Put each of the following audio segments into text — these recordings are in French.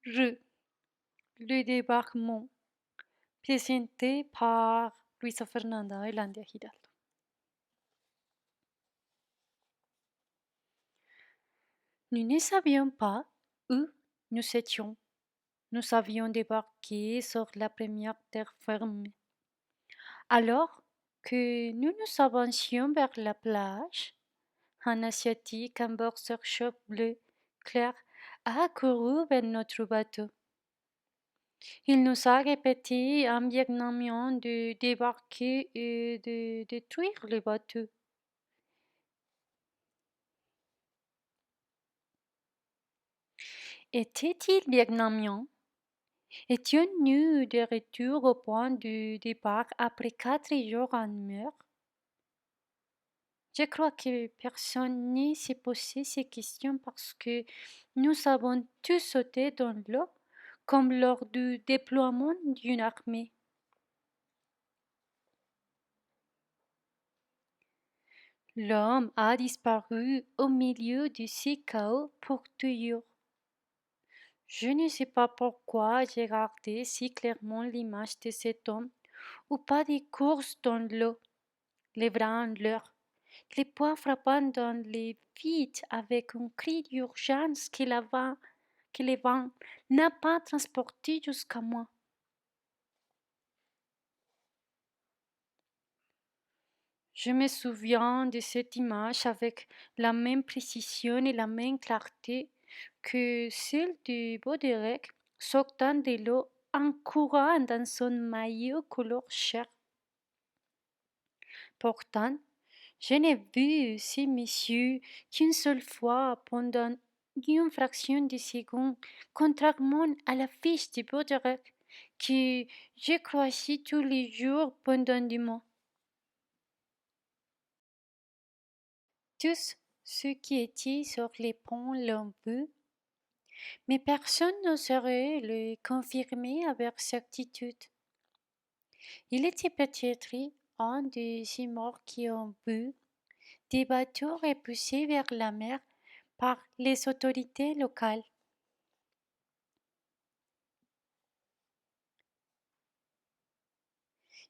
R. Le débarquement, présenté par Luisa Fernanda Elandia Giraldo. Nous ne savions pas où nous étions. Nous avions débarqué sur la première terre ferme. Alors que nous nous avancions vers la plage, un Asiatique en boxer short bleu clair a accouru vers notre bateau. Il nous a répété en vietnamien de débarquer et de détruire le bateau. Était-il vietnamien? Étions-nous de retour au point de départ après 4 jours en mer? Je crois que personne ne s'est posé ces questions parce que nous avons tous sauté dans l'eau comme lors du déploiement d'une armée. L'homme a disparu au milieu de ces chaos pour toujours. Je ne sais pas pourquoi j'ai gardé si clairement l'image de cet homme ou pas des courses dans l'eau, les bras en l'air, les poings frappant dans les vides avec un cri d'urgence que le vent n'a pas transporté jusqu'à moi. Je me souviens de cette image avec la même précision et la même clarté que celle de Baudelaire sortant de l'eau en courant dans son maillot couleur chair. Pourtant, je n'ai vu ces messieurs qu'une seule fois pendant une fraction de seconde, contrairement à la fiche de Baudelaire que je croisais tous les jours pendant des mois. Tous ceux qui étaient sur les ponts l'ont vu, mais personne n'oserait le confirmer avec certitude. Il était peut-être un de ces morts qui ont vu des bateaux repoussés vers la mer par les autorités locales.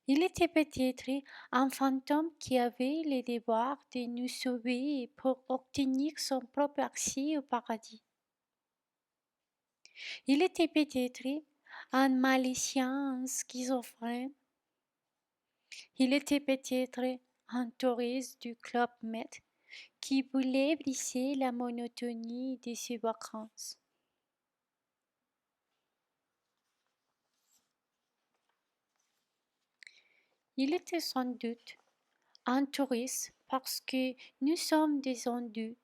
Il était peut-être un fantôme qui avait le devoir de nous sauver pour obtenir son propre accès au paradis. Il était peut-être un Malaysien schizophrène. Il était peut-être un touriste du Club Med qui voulait briser la monotonie de ses vacances. Il était sans doute un touriste parce que nous sommes descendus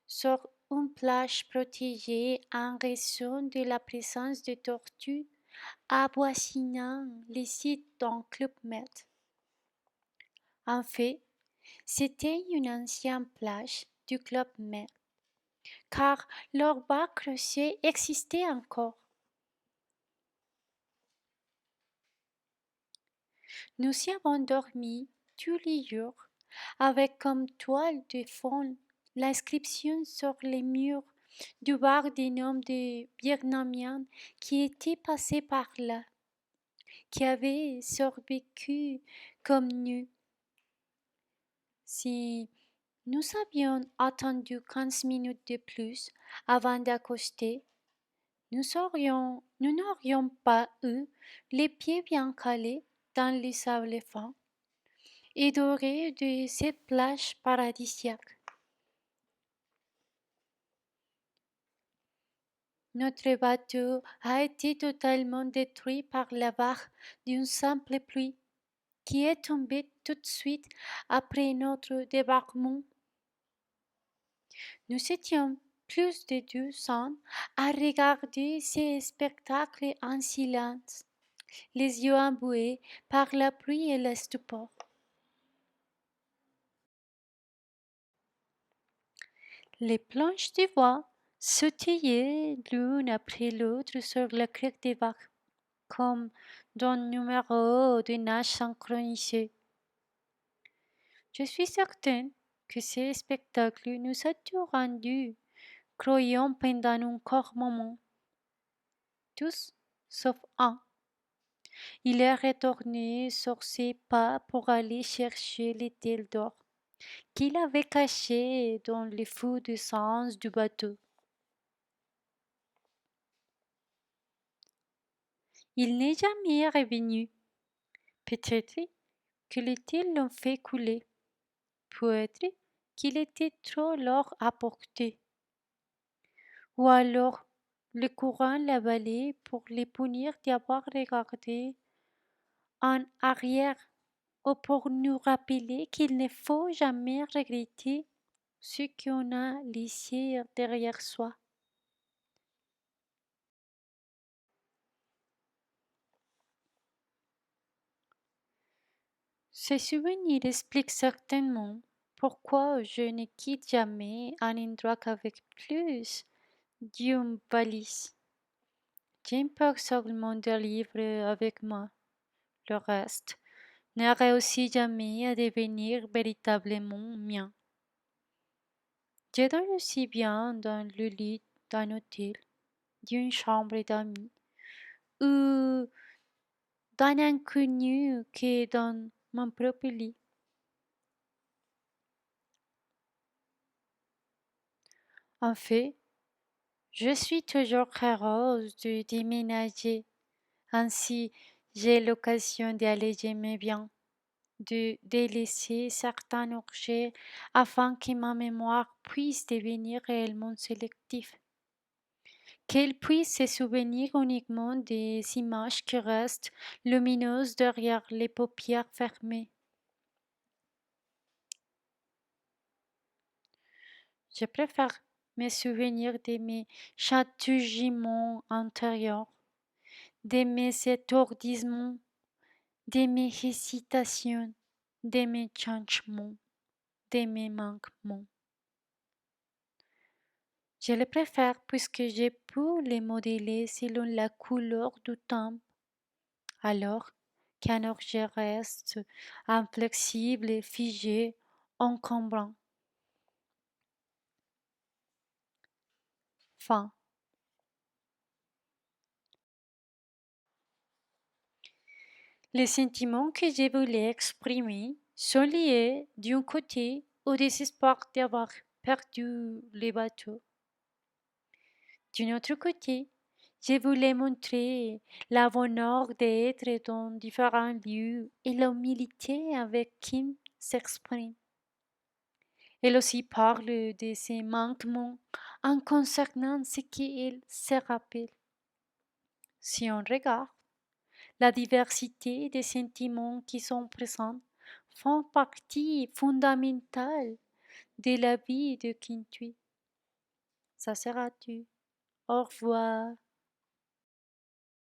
sur une plage protégée en raison de la présence de tortues avoisinant les sites d'un Club Med. En fait, c'était une ancienne plage du Club Med, car leur bar crochet existait encore. Nous y avons dormi tous les jours, avec comme toile de fond l'inscription sur les murs du bar des noms de Vietnamiens qui étaient passés par là, qui avaient survécu comme nous. Si nous avions attendu 15 minutes de plus avant d'accoster, nous n'aurions pas eu les pieds bien calés dans le sable fin et doré de cette plage paradisiaque. Notre bateau a été totalement détruit par la vague d'une simple pluie qui est tombée tout de suite après notre débarquement. Nous étions plus de 200 à regarder ces spectacles en silence, les yeux embués par la pluie et la stupeur. Les planches de bois sautillaient l'une après l'autre sur la crête des vagues, comme d'un numéro de nage synchronisé. Je suis certaine que ce spectacle nous a tout rendu croyants pendant un court moment. tous sauf un. Il est retourné sur ses pas pour aller chercher l'étel d'or qu'il avait caché dans le feu de sens du bateau. Il n'est jamais revenu. Peut-être que l'étel l'ont fait couler. Peut-être qu'il était trop lourd à porter. Ou alors le courant l'a balayé pour les punir d'avoir regardé en arrière ou pour nous rappeler qu'il ne faut jamais regretter ce qu'on a laissé derrière soi. Ces souvenirs expliquent certainement pourquoi je ne quitte jamais un endroit qu'avec plus d'une valise. J'emporte seulement des livres avec moi. Le reste ne réussit jamais à devenir véritablement mien. Je dors aussi bien dans le lit d'un hôtel, d'une chambre d'amis ou d'un inconnu que dans mon propre lit. En fait, je suis toujours heureuse de déménager. Ainsi, j'ai l'occasion d'alléger mes biens, de délaisser certains objets afin que ma mémoire puisse devenir réellement sélective, qu'elle puisse se souvenir uniquement des images qui restent lumineuses derrière les paupières fermées. Je préfère me souvenir de mes chatouillements intérieurs, de mes étourdissements, de mes hésitations, de mes changements, de mes manquements. Je les préfère puisque j'ai pu les modeler selon la couleur du temps, alors qu'un objet reste inflexible, figé, encombrant. Fin. Les sentiments que je voulais exprimer sont liés d'un côté au désespoir d'avoir perdu les bateaux. D'un autre côté, je voulais montrer la bonheur d'être dans différents lieux et l'humilité avec qui s'exprime. Elle aussi parle de ses manquements en concernant ce qu'elle se rappelle. Si on regarde, la diversité des sentiments qui sont présents font partie fondamentale de la vie de Quintui. Ça sera tout. Au revoir.